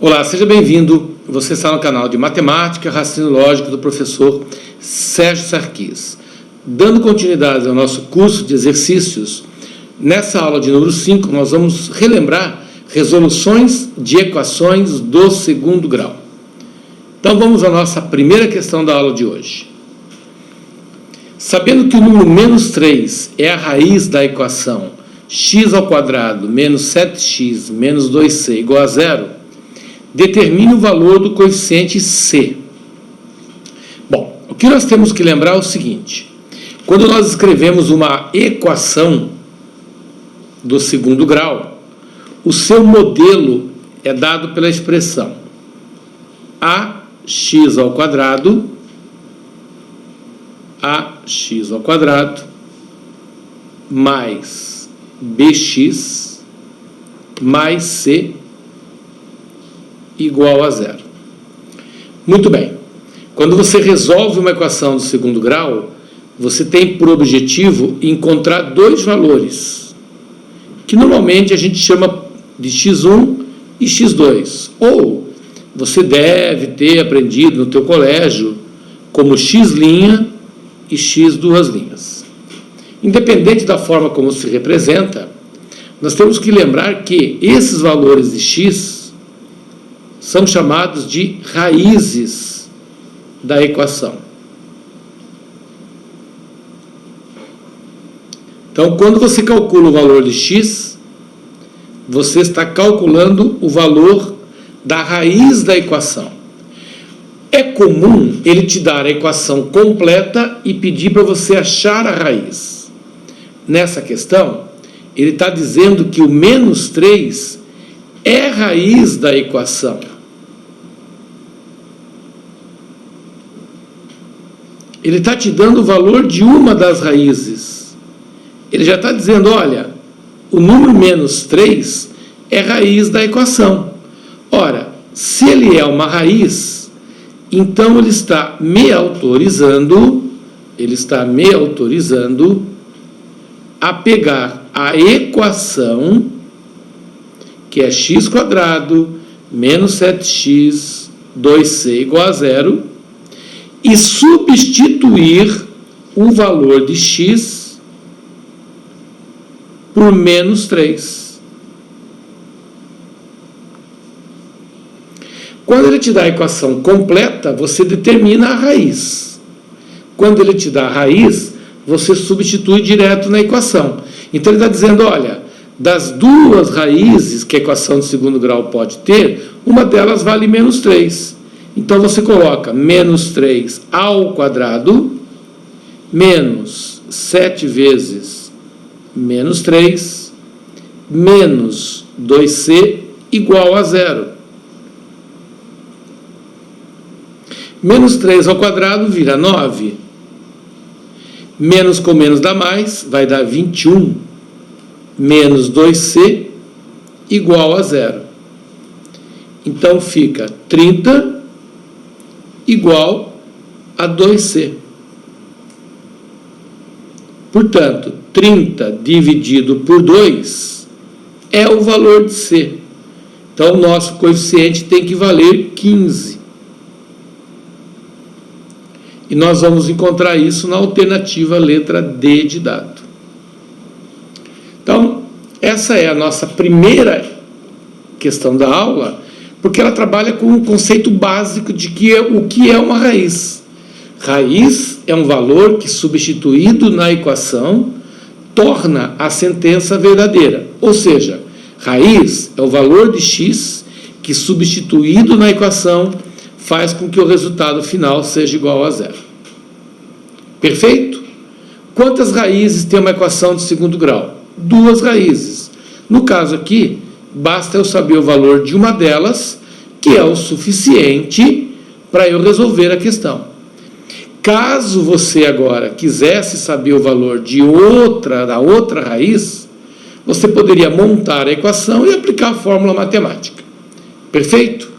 Olá, seja bem-vindo. Você está no canal de Matemática Raciocínio Lógico do professor Sérgio Sarquis. Dando continuidade ao nosso curso de exercícios, nessa aula de número 5, nós vamos relembrar resoluções de equações do segundo grau. Então vamos à nossa primeira questão da aula de hoje. Sabendo que o número menos 3 é a raiz da equação x² menos 7x menos 2c igual a 0, determine o valor do coeficiente c. Bom, o que nós temos que lembrar é o seguinte: quando nós escrevemos uma equação do segundo grau, o seu modelo é dado pela expressão ax² mais bx mais c igual a 0. Muito bem. Quando você resolve uma equação do segundo grau, você tem por objetivo encontrar dois valores, que normalmente a gente chama de x1 e x2. Ou você deve ter aprendido no teu colégio como x' e x². Independente da forma como se representa, nós temos que lembrar que esses valores de x são chamados de raízes da equação. Então, quando você calcula o valor de x, você está calculando o valor da raiz da equação. É comum ele te dar a equação completa e pedir para você achar a raiz. Nessa questão, ele está dizendo que o menos 3 é raiz da equação. Ele está te dando o valor de uma das raízes. Ele já está dizendo, olha, o número menos 3 é raiz da equação. Ora, se ele é uma raiz, então ele está me autorizando a pegar a equação, que é x² menos 7x 2c igual a 0, e substituir o valor de x por menos 3. Quando ele te dá a equação completa, você determina a raiz. Quando ele te dá a raiz, você substitui direto na equação. Então ele está dizendo, olha, das duas raízes que a equação de segundo grau pode ter, uma delas vale menos 3. Então você coloca menos 3 ao quadrado menos 7 vezes menos 3 menos 2c igual a 0. Menos 3 ao quadrado vira 9. Menos com menos dá mais, vai dar 21 menos 2c igual a 0. Então fica 30 igual a 2c. Portanto, 30 dividido por 2 é o valor de c. Então, o nosso coeficiente tem que valer 15. E nós vamos encontrar isso na alternativa letra D de dado. Então, essa é a nossa primeira questão da aula, porque ela trabalha com um conceito básico de o que é uma raiz. Raiz é um valor que, substituído na equação, torna a sentença verdadeira. Ou seja, raiz é o valor de x que, substituído na equação, faz com que o resultado final seja igual a 0. Perfeito? Quantas raízes tem uma equação de segundo grau? 2 raízes. No caso aqui, basta eu saber o valor de uma delas, que é o suficiente para eu resolver a questão. Caso você agora quisesse saber o valor da outra raiz, você poderia montar a equação e aplicar a fórmula matemática. Perfeito?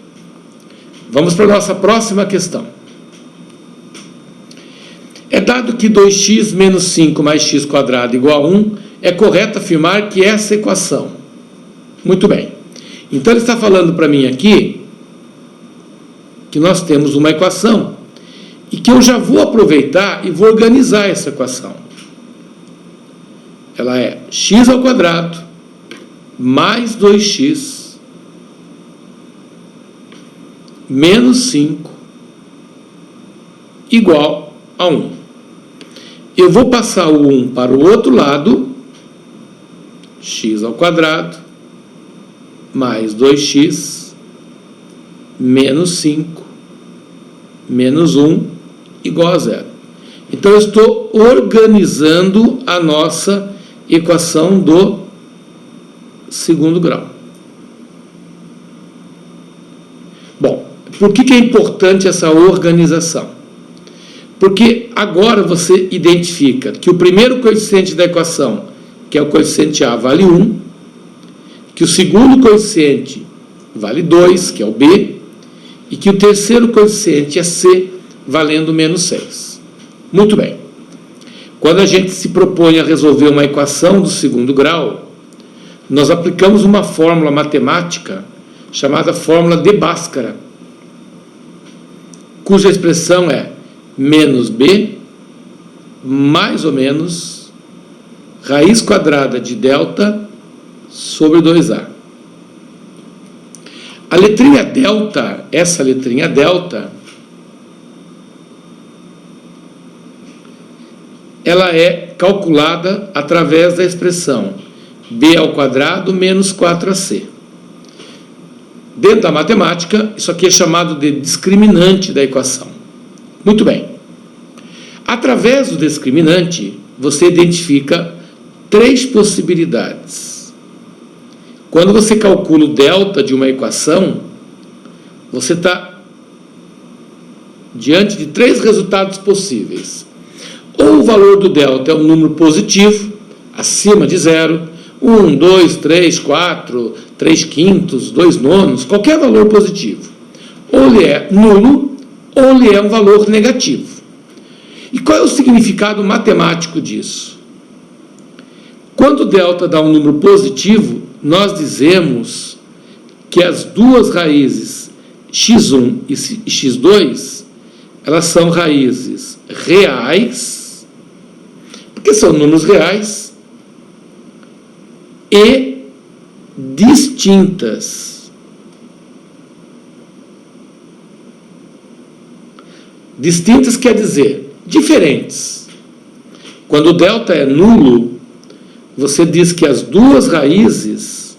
Vamos para a nossa próxima questão. É dado que 2x menos 5 mais x² igual a 1, é correto afirmar que essa equação... Muito bem. Então ele está falando para mim aqui que nós temos uma equação e que eu já vou aproveitar e vou organizar essa equação. Ela é x ao quadrado mais 2x menos 5 igual a 1. Eu vou passar o 1 para o outro lado, x ao quadrado mais 2x menos 5 menos 1 igual a 0. Então, eu estou organizando a nossa equação do segundo grau. Bom, por que é importante essa organização? Porque agora você identifica que o primeiro coeficiente da equação, que é o coeficiente A, vale 1, que o segundo coeficiente vale 2, que é o B, e que o terceiro coeficiente é C, valendo menos 6. Muito bem. Quando a gente se propõe a resolver uma equação do segundo grau, nós aplicamos uma fórmula matemática chamada fórmula de Bhaskara, cuja expressão é menos B mais ou menos raiz quadrada de delta sobre 2A. A letrinha delta, essa letrinha delta, ela é calculada através da expressão b ao quadrado menos 4ac. Dentro da matemática, isso aqui é chamado de discriminante da equação. Muito bem. Através do discriminante, você identifica 3 possibilidades. Quando você calcula o delta de uma equação, você está diante de 3 resultados possíveis. Ou o valor do delta é um número positivo, acima de 0, 1, 2, 3, 4, 3 quintos, 2 nonos, qualquer valor positivo. Ou ele é nulo, ou ele é um valor negativo. E qual é o significado matemático disso? Quando o delta dá um número positivo, nós dizemos que as duas raízes x1 e x2, elas são raízes reais, porque são números reais, e distintas. Distintas quer dizer diferentes. Quando o delta é nulo, você diz que as duas raízes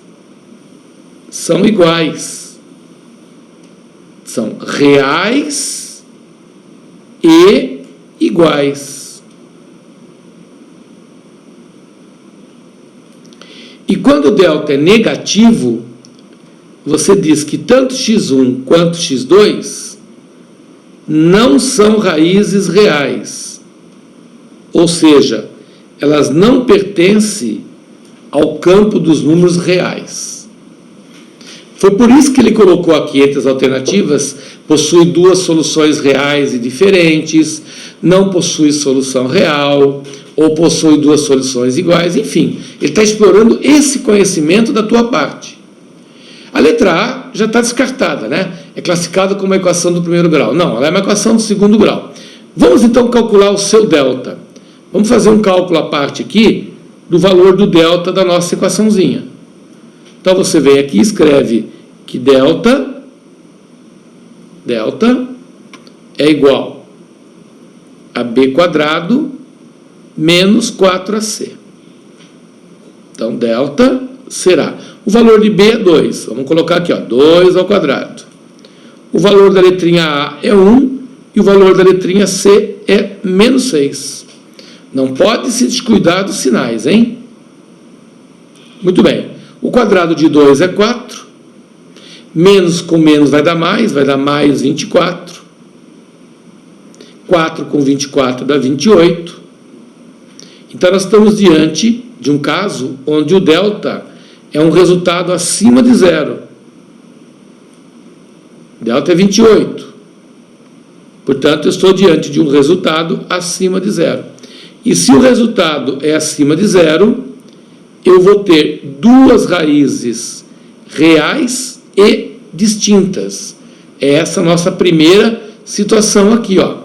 são iguais. São reais e iguais. E quando o delta é negativo, você diz que tanto x1 quanto x2 não são raízes reais. Ou seja, elas não pertencem ao campo dos números reais. Foi por isso que ele colocou aqui entre as alternativas: possui 2 soluções reais e diferentes, não possui solução real, ou possui 2 soluções iguais, enfim. Ele está explorando esse conhecimento da tua parte. A letra A já está descartada, né? É classificada como uma equação do primeiro grau. Não, ela é uma equação do segundo grau. Vamos então calcular o seu delta. Vamos fazer um cálculo à parte aqui do valor do delta da nossa equaçãozinha. Então você vem aqui e escreve que delta é igual a b quadrado menos 4ac. Então delta será, o valor de b é 2, vamos colocar aqui, ó, 2 ao quadrado. O valor da letrinha A é 1 e o valor da letrinha C é menos 6. Não pode se descuidar dos sinais, hein? Muito bem. O quadrado de 2 é 4. Menos com menos vai dar mais 24. 4 com 24 dá 28. Então, nós estamos diante de um caso onde o delta é um resultado acima de 0. Delta é 28. Portanto, eu estou diante de um resultado acima de 0. E se o resultado é acima de 0, eu vou ter 2 raízes reais e distintas. É essa nossa primeira situação aqui, ó.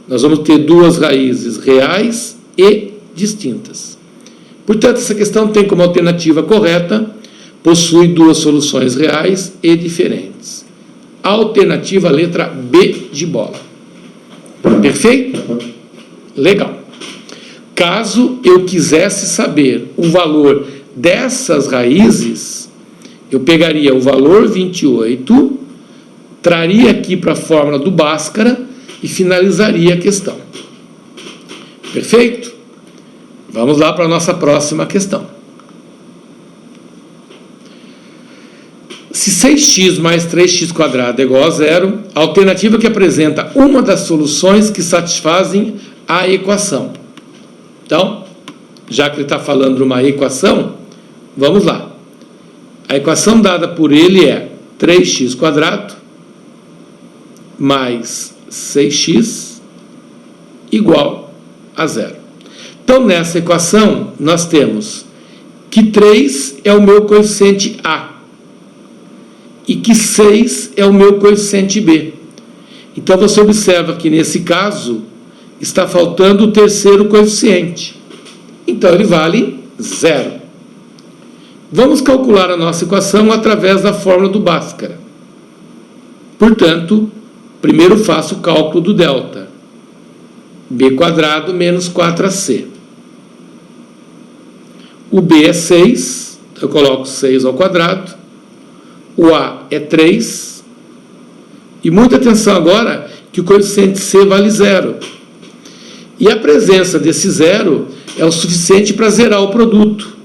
Nós vamos ter duas raízes reais e distintas. Portanto, essa questão tem como alternativa correta, possui duas soluções reais e diferentes. Alternativa letra B de bola. Perfeito? Legal. Caso eu quisesse saber o valor dessas raízes, eu pegaria o valor 28, traria aqui para a fórmula do Bhaskara e finalizaria a questão. Perfeito? Vamos lá para a nossa próxima questão. Se 6x mais 3x² é igual a zero, a alternativa que apresenta uma das soluções que satisfazem a equação. Então, já que ele está falando de uma equação, vamos lá. A equação dada por ele é 3x² mais 6x igual a zero. Então, nessa equação, nós temos que 3 é o meu coeficiente A e que 6 é o meu coeficiente B. Então, você observa que, nesse caso, está faltando o terceiro coeficiente. Então, ele vale zero. Vamos calcular a nossa equação através da fórmula do Bhaskara. Portanto, primeiro faço o cálculo do delta. B² menos 4AC. O B é 6, eu coloco 6 ao quadrado. O A é 3. E muita atenção agora que o coeficiente C vale zero. E a presença desse zero é o suficiente para zerar o produto.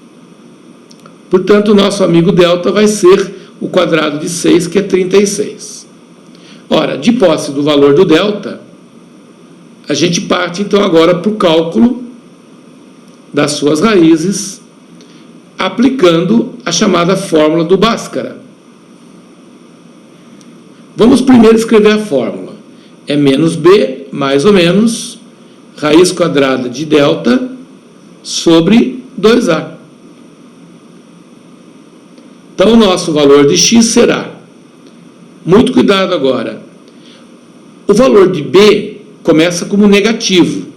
Portanto, o nosso amigo delta vai ser o quadrado de 6, que é 36. Ora, de posse do valor do delta, a gente parte então agora para o cálculo das suas raízes, aplicando a chamada fórmula do Bhaskara. Vamos primeiro escrever a fórmula. É menos b, mais ou menos, raiz quadrada de delta sobre 2a. Então, o nosso valor de x será, muito cuidado agora, o valor de b começa como negativo.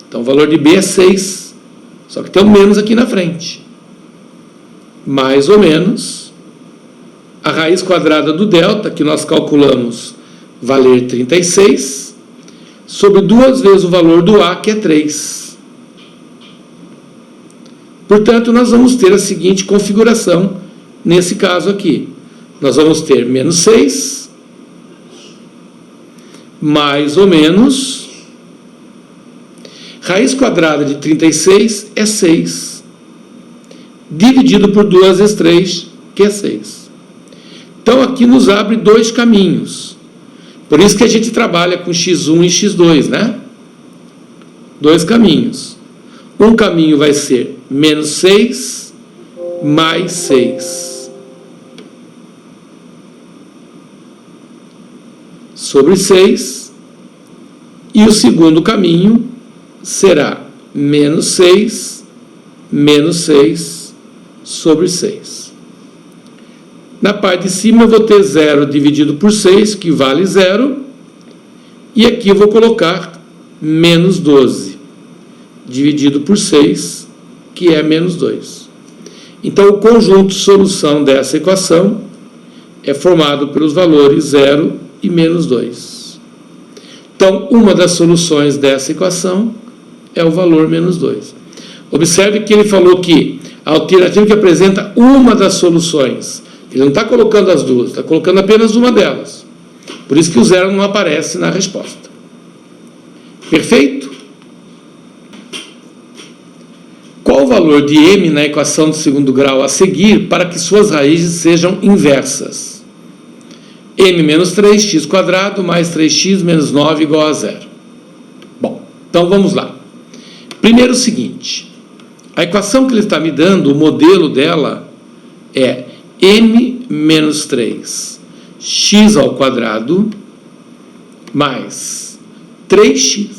Então, o valor de b é 6, só que tem um menos aqui na frente. Mais ou menos, a raiz quadrada do delta, que nós calculamos valer 36, sobre 2 vezes o valor do a, que é 3. Portanto, nós vamos ter a seguinte configuração nesse caso aqui. Nós vamos ter menos 6, mais ou menos, raiz quadrada de 36 é 6, dividido por 2 vezes 3, que é 6. Então, aqui nos abre dois caminhos. Por isso que a gente trabalha com x1 e x2, né? Dois caminhos. Um caminho vai ser menos 6 mais 6 sobre 6. E o segundo caminho será menos 6 sobre 6. Na parte de cima eu vou ter 0 dividido por 6, que vale 0. E aqui eu vou colocar menos 12 dividido por 6, que é menos 2. Então, o conjunto de solução dessa equação é formado pelos valores 0 e menos 2. Então, uma das soluções dessa equação é o valor menos 2. Observe que ele falou que a alternativa que apresenta uma das soluções, ele não está colocando as duas, está colocando apenas uma delas. Por isso que o zero não aparece na resposta. Perfeito? Qual o valor de m na equação do segundo grau a seguir para que suas raízes sejam inversas? M menos 3x² mais 3x menos 9 igual a zero. Bom, então vamos lá. Primeiro o seguinte, a equação que ele está me dando, o modelo dela é m menos 3 x ao quadrado mais 3x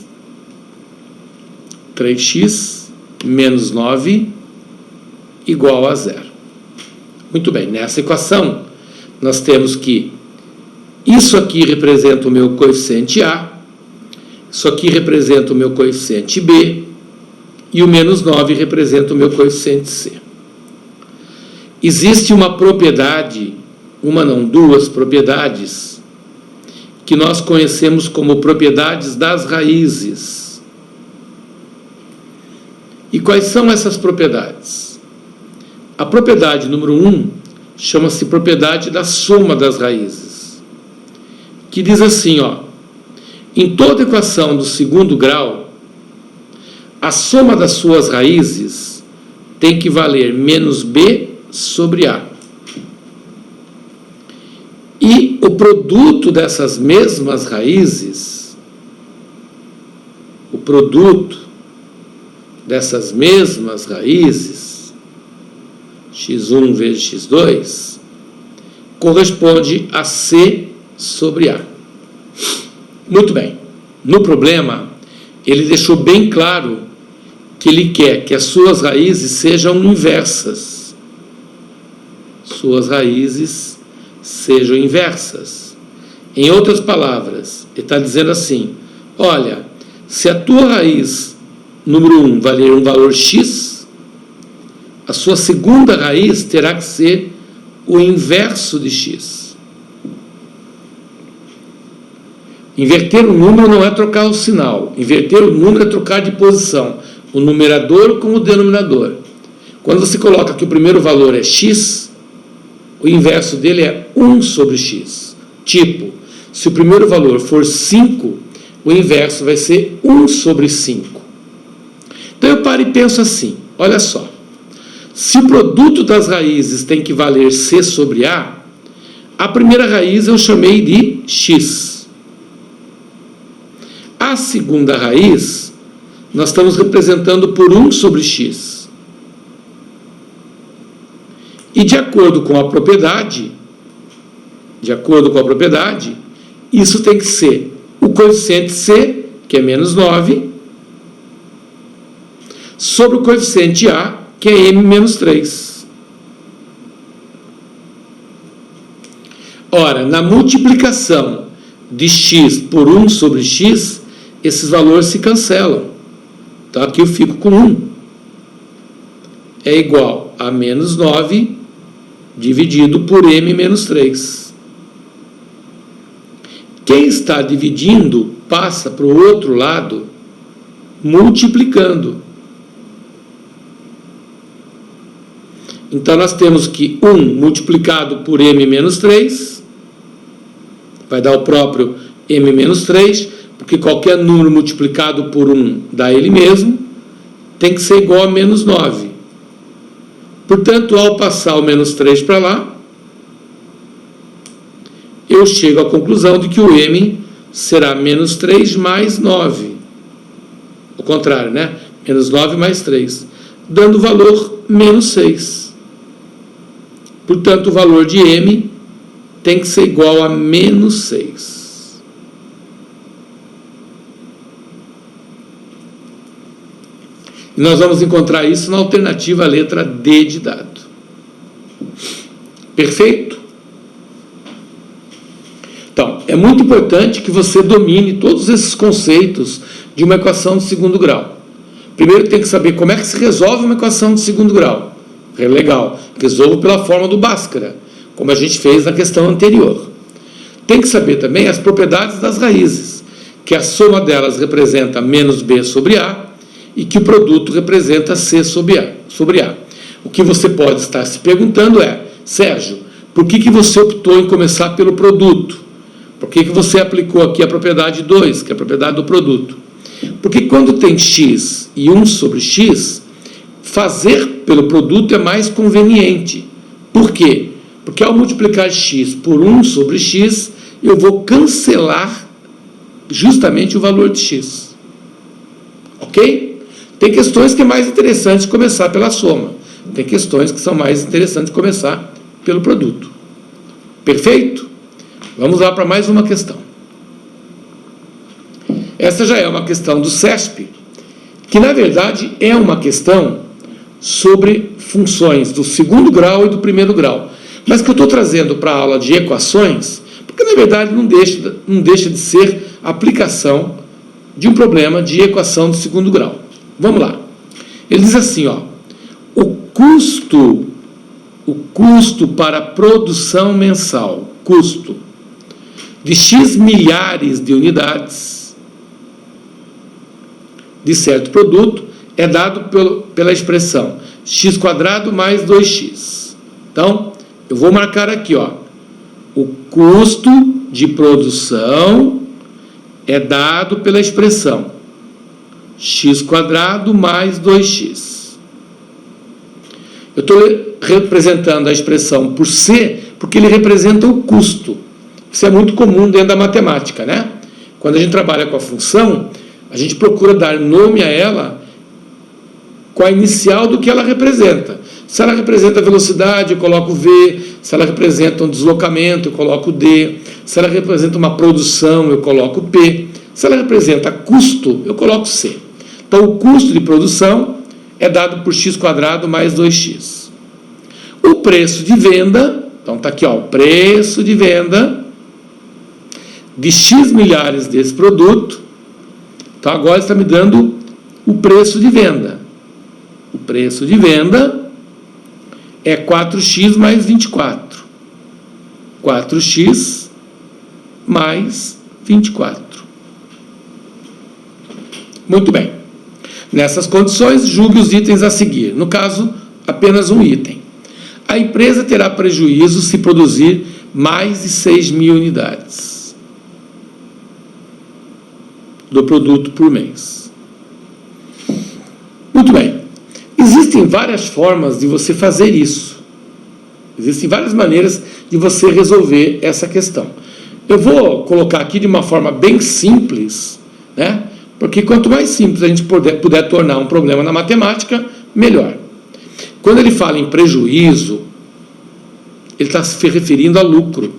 menos 9 igual a zero. Muito bem, nessa equação nós temos que Isso aqui representa o meu coeficiente A, isso aqui representa o meu coeficiente B, e o menos 9 representa o meu coeficiente C. Existe uma propriedade, duas propriedades, que nós conhecemos como propriedades das raízes. E quais são essas propriedades? A propriedade número 1 chama-se propriedade da soma das raízes, que diz assim, em toda equação do segundo grau, a soma das suas raízes tem que valer menos B sobre A. E o produto dessas mesmas raízes, x1 vezes x2, corresponde a C sobre A. Muito bem. No problema, ele deixou bem claro que ele quer que as suas raízes sejam inversas. Em outras palavras, ele está dizendo assim, olha, se a tua raiz número 1 valer um valor x, a sua segunda raiz terá que ser o inverso de x. Inverter o número não é trocar o sinal. Inverter o número é trocar de posição, o numerador com o denominador. Quando você coloca que o primeiro valor é x, o inverso dele é 1 sobre x. Tipo, se o primeiro valor for 5, o inverso vai ser 1 sobre 5. Então eu paro e penso assim, olha só. Se o produto das raízes tem que valer C sobre A, a primeira raiz eu chamei de x. A segunda raiz, nós estamos representando por 1 sobre x. E de acordo com a propriedade, isso tem que ser o coeficiente C, que é menos 9, sobre o coeficiente A, que é M menos 3. Ora, na multiplicação de x por 1 sobre x, esses valores se cancelam. Então, aqui eu fico com 1. É igual a menos 9 dividido por M menos 3. Quem está dividindo passa para o outro lado multiplicando. Então, nós temos que 1 multiplicado por M menos 3 vai dar o próprio M menos 3, porque qualquer número multiplicado por 1 dá ele mesmo, tem que ser igual a menos 9. Portanto, ao passar o menos 3 para lá, eu chego à conclusão de que o M será menos 3 mais 9. Ao contrário, né? Menos 9 mais 3, dando o valor menos 6. Portanto, o valor de M tem que ser igual a menos 6. E nós vamos encontrar isso na alternativa letra D de dado. Perfeito? Então, é muito importante que você domine todos esses conceitos de uma equação de segundo grau. Primeiro tem que saber como é que se resolve uma equação de segundo grau. É legal, resolvo pela forma do Bhaskara, como a gente fez na questão anterior. Tem que saber também as propriedades das raízes, que a soma delas representa menos B sobre A e que o produto representa C sobre A. O que você pode estar se perguntando é, Sérgio, por que você optou em começar pelo produto? Por que você aplicou aqui a propriedade 2, que é a propriedade do produto? Porque quando tem x e 1 sobre x, fazer pelo produto é mais conveniente. Por quê? Porque ao multiplicar x por 1 sobre x, eu vou cancelar justamente o valor de x. Ok? Tem questões que é mais interessante começar pela soma. Tem questões que são mais interessantes começar pelo produto. Perfeito? Vamos lá para mais uma questão. Essa já é uma questão do CESP, que na verdade é uma questão sobre funções do segundo grau e do primeiro grau, mas que eu estou trazendo para a aula de equações, porque porque na verdade não deixa de ser aplicação de um problema de equação do segundo grau. Vamos lá. Ele diz assim, ó, o custo para a produção mensal, custo de X milhares de unidades de certo produto é dado pela expressão x² mais 2x. Então, eu vou marcar aqui, ó, o custo de produção é dado pela expressão x² mais 2x. Eu estou representando a expressão por C, porque ele representa o custo. Isso é muito comum dentro da matemática, né? Quando a gente trabalha com a função, a gente procura dar nome a ela com a inicial do que ela representa. Se ela representa a velocidade, eu coloco V. Se ela representa um deslocamento, eu coloco D. Se ela representa uma produção, eu coloco P. Se ela representa custo, eu coloco C. Então, o custo de produção é dado por x² mais 2x. O preço de venda, então está aqui, ó, o preço de venda de X milhares desse produto. Então, agora está me dando o preço de venda. O preço de venda é 4x mais 24. 4x mais 24. Muito bem. Nessas condições, julgue os itens a seguir. No caso, apenas um item. A empresa terá prejuízo se produzir mais de 6.000 unidades do produto por mês. Muito bem. Existem várias formas de você fazer isso. Existem várias maneiras de você resolver essa questão. Eu vou colocar aqui de uma forma bem simples, né? Porque quanto mais simples a gente puder tornar um problema na matemática, melhor. Quando ele fala em prejuízo, ele está se referindo a lucro.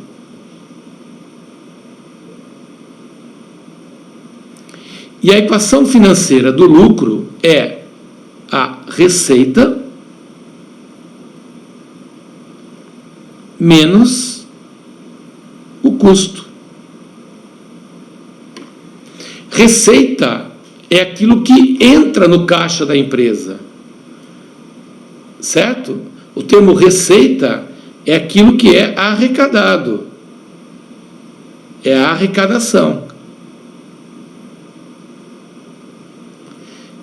E a equação financeira do lucro é a receita menos o custo. Receita é aquilo que entra no caixa da empresa, certo? O termo receita é aquilo que é arrecadado, é a arrecadação.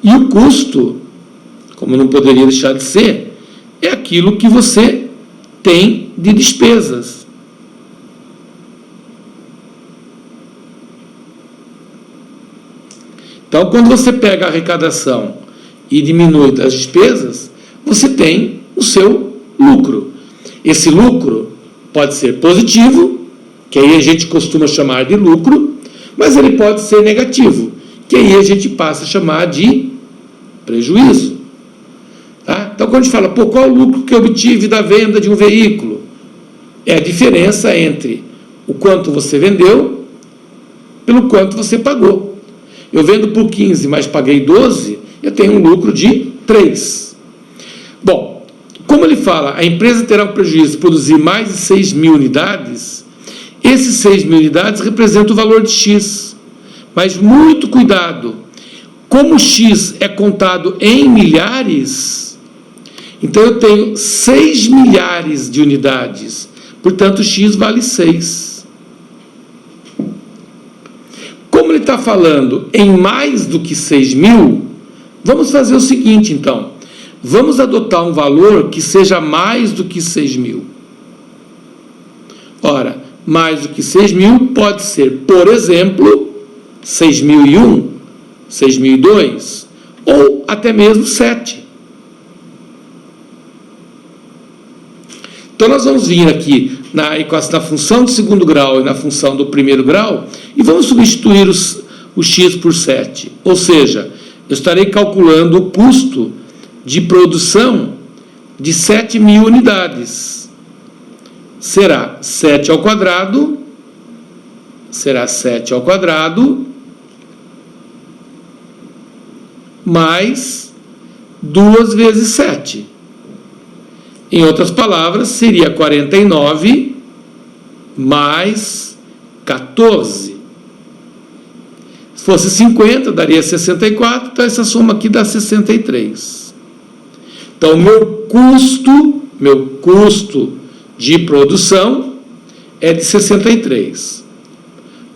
E o custo, como não poderia deixar de ser, é aquilo que você tem de despesas. Então, quando você pega a arrecadação e diminui das despesas, você tem o seu lucro. Esse lucro pode ser positivo, que aí a gente costuma chamar de lucro, mas ele pode ser negativo, que aí a gente passa a chamar de prejuízo. Tá? Então, quando a gente fala, pô, qual é o lucro que eu obtive da venda de um veículo? É a diferença entre o quanto você vendeu pelo quanto você pagou. Eu vendo por 15, mas paguei 12, eu tenho um lucro de 3. Bom, como ele fala, a empresa terá um prejuízo de produzir mais de 6.000 unidades, esses 6.000 unidades representam o valor de X. Mas muito cuidado, como X é contado em milhares, então eu tenho 6 milhares de unidades, portanto X vale 6. Como ele está falando em mais do que 6.000, vamos fazer o seguinte, então. Vamos adotar um valor que seja mais do que 6.000. Ora, mais do que 6.000 pode ser, por exemplo, 6.001, 6.002 ou até mesmo 7. Então, nós vamos vir aqui na equação da função do segundo grau e na função do primeiro grau e vamos substituir o x por 7. Ou seja, eu estarei calculando o custo de produção de 7.000 unidades. Será 7 ao quadrado, mais 2 vezes 7. Em outras palavras, seria 49 mais 14. Se fosse 50, daria 64, então essa soma aqui dá 63. Então, meu custo de produção é de 63.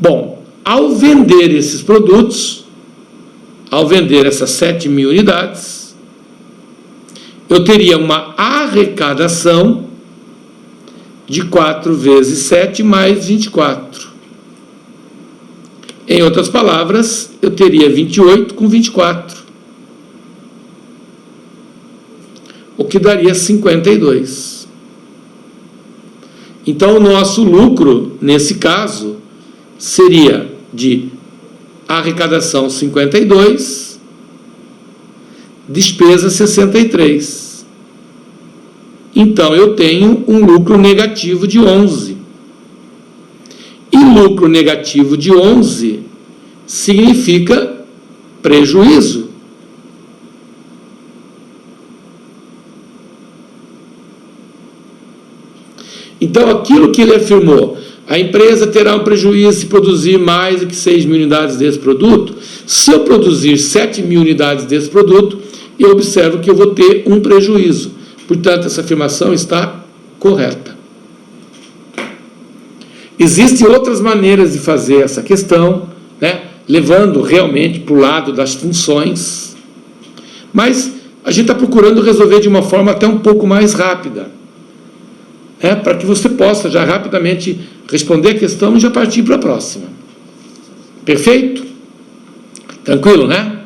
Bom, ao vender esses produtos, ao vender essas 7.000 unidades, eu teria uma arrecadação de 4 vezes 7 mais 24. Em outras palavras, eu teria 28 com 24, o que daria 52. Então, o nosso lucro, nesse caso, seria de arrecadação 52, despesa 63. Então, eu tenho um lucro negativo de 11. E lucro negativo de 11 significa prejuízo. Então, aquilo que ele afirmou, a empresa terá um prejuízo se produzir mais do que 6.000 unidades desse produto. Se eu produzir 7.000 unidades desse produto, eu observo que eu vou ter um prejuízo. Portanto, essa afirmação está correta. Existem outras maneiras de fazer essa questão, né, levando realmente para o lado das funções, mas a gente está procurando resolver de uma forma até um pouco mais rápida, né, para que você possa já rapidamente responder a questão e já partir para a próxima. Perfeito? Tranquilo, né?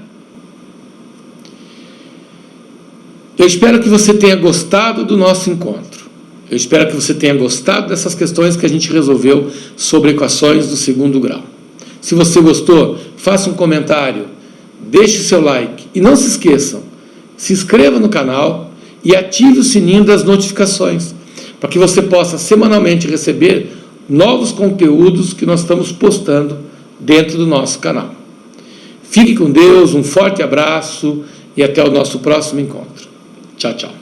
Eu espero que você tenha gostado do nosso encontro. Eu espero que você tenha gostado dessas questões que a gente resolveu sobre equações do segundo grau. Se você gostou, faça um comentário, deixe o seu like e não se esqueçam, se inscreva no canal e ative o sininho das notificações, para que você possa semanalmente receber novos conteúdos que nós estamos postando dentro do nosso canal. Fique com Deus, um forte abraço e até o nosso próximo encontro. Tchau, tchau.